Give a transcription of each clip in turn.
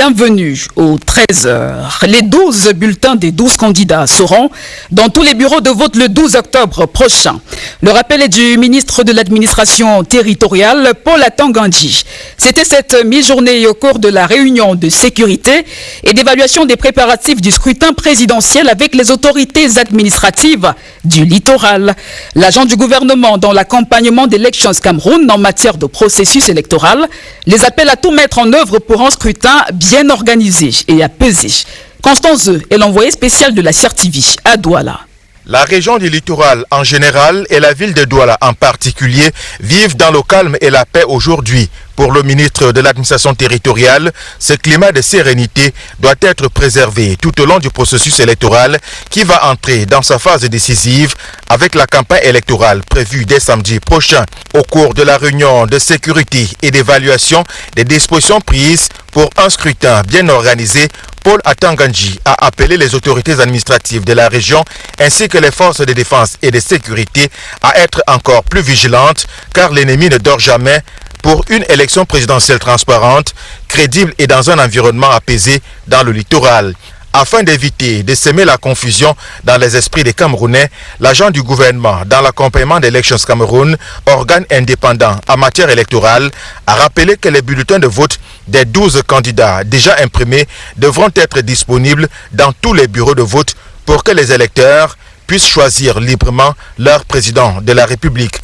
Bienvenue aux 13h. Les 12 bulletins des 12 candidats seront dans tous les bureaux de vote le 12 octobre prochain. Le rappel est du ministre de l'administration territoriale, Paul Atangandji. C'était cette mi-journée au cours de la réunion de sécurité et d'évaluation des préparatifs du scrutin présidentiel avec les autorités administratives du littoral. L'agent du gouvernement dans l'accompagnement d'Elections Cameroun en matière de processus électoral les appelle à tout mettre en œuvre pour un scrutin bien organisé et apaisé. Constance Zeu est l'envoyé spécial de la CRTV à Douala. La région du littoral en général et la ville de Douala en particulier vivent dans le calme et la paix aujourd'hui. Pour le ministre de l'administration territoriale, ce climat de sérénité doit être préservé tout au long du processus électoral qui va entrer dans sa phase décisive avec la campagne électorale prévue dès samedi prochain. Au cours de la réunion de sécurité et d'évaluation des dispositions prises pour un scrutin bien organisé, Paul Atangandji a appelé les autorités administratives de la région ainsi que les forces de défense et de sécurité à être encore plus vigilantes car l'ennemi ne dort jamais pour une élection présidentielle transparente, crédible et dans un environnement apaisé dans le littoral. Afin d'éviter de semer la confusion dans les esprits des Camerounais, l'agent du gouvernement dans l'accompagnement d'Elections Cameroun, organe indépendant en matière électorale, a rappelé que les bulletins de vote des 12 candidats déjà imprimés devront être disponibles dans tous les bureaux de vote pour que les électeurs puissent choisir librement leur président de la République.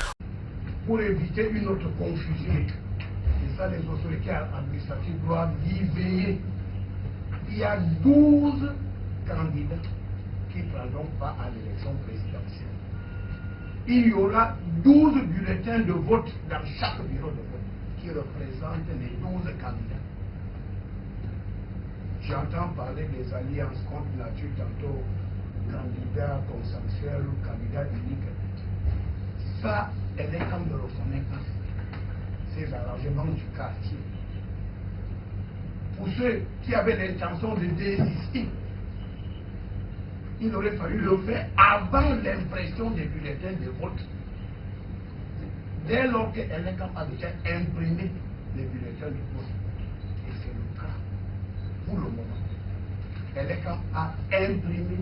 Pour éviter une autre confusion, et ça les autorités administratives doivent y veiller. Il y a 12 candidats qui ne prendront pas à l'élection présidentielle. Il y aura 12 bulletins de vote dans chaque bureau de vote qui représentent les 12 candidats. J'entends parler des alliances contre nature, tantôt candidat consensuel ou candidat unique. Ça, elle est comme de reconnaître ces arrangements du quartier. Pour ceux qui avaient l'intention de désister, il aurait fallu le faire avant l'impression des bulletins de vote. Dès lors que LNCAM a déjà imprimé les bulletins de vote, et c'est le cas pour le moment, LNCAM a imprimé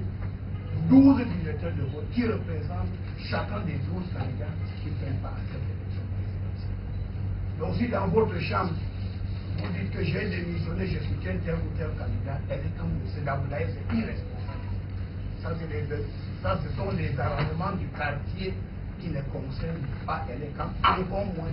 12 bulletins de vote qui représentent chacun des 12 candidats qui prennent part à cette élection présidentielle. Donc si dans votre chambre, vous dites que j'ai démissionné, je soutiens tel ou tel candidat, elle est comme c'est irresponsable. Ça, ce sont les arrangements du quartier qui ne concernent pas encore moins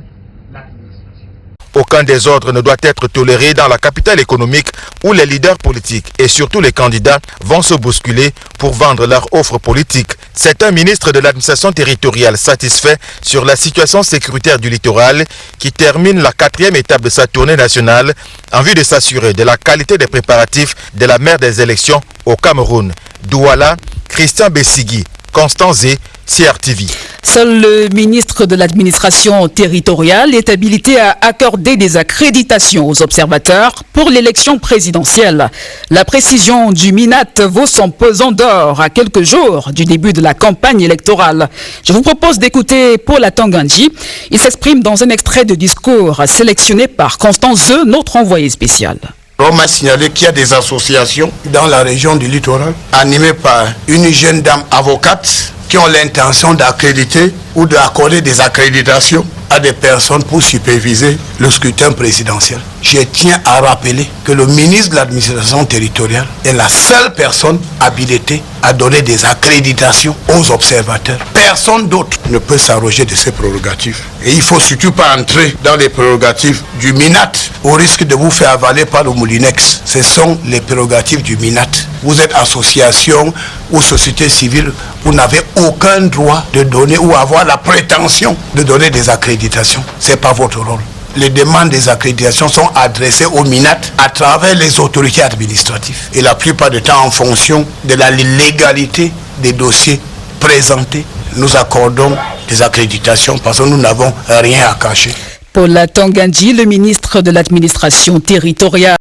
l'administration. Aucun désordre ne doit être toléré dans la capitale économique où les leaders politiques et surtout les candidats vont se bousculer pour vendre leur offre politique. C'est un ministre de l'administration territoriale satisfait sur la situation sécuritaire du littoral qui termine la 4e étape de sa tournée nationale en vue de s'assurer de la qualité des préparatifs de la mère des élections au Cameroun. Douala, Christian Bessigui, Constance Zeu, CRTV. Seul le ministre de l'administration territoriale est habilité à accorder des accréditations aux observateurs pour l'élection présidentielle. La précision du MINAT vaut son pesant d'or à quelques jours du début de la campagne électorale. Je vous propose d'écouter Paul Atangandji. Il s'exprime dans un extrait de discours sélectionné par Constance Zeu, notre envoyé spécial. On m'a signalé qu'il y a des associations dans la région du littoral animées par une jeune dame avocate qui ont l'intention d'accréditer ou d'accorder des accréditations à des personnes pour superviser le scrutin présidentiel. Je tiens à rappeler que le ministre de l'administration territoriale est la seule personne habilitée à donner des accréditations aux observateurs. Personne d'autre ne peut s'arroger de ces prérogatives. Et il ne faut surtout pas entrer dans les prérogatives du MINAT au risque de vous faire avaler par le Moulinex. Ce sont les prérogatives du MINAT. Vous êtes association ou société civile, vous n'avez aucun droit de donner ou avoir la prétention de donner des accréditations. Ce n'est pas votre rôle. Les demandes des accréditations sont adressées au MINAT à travers les autorités administratives. Et la plupart du temps, en fonction de la légalité des dossiers présentés, nous accordons des accréditations parce que nous n'avons rien à cacher. Paul Atangandji, le ministre de l'administration territoriale.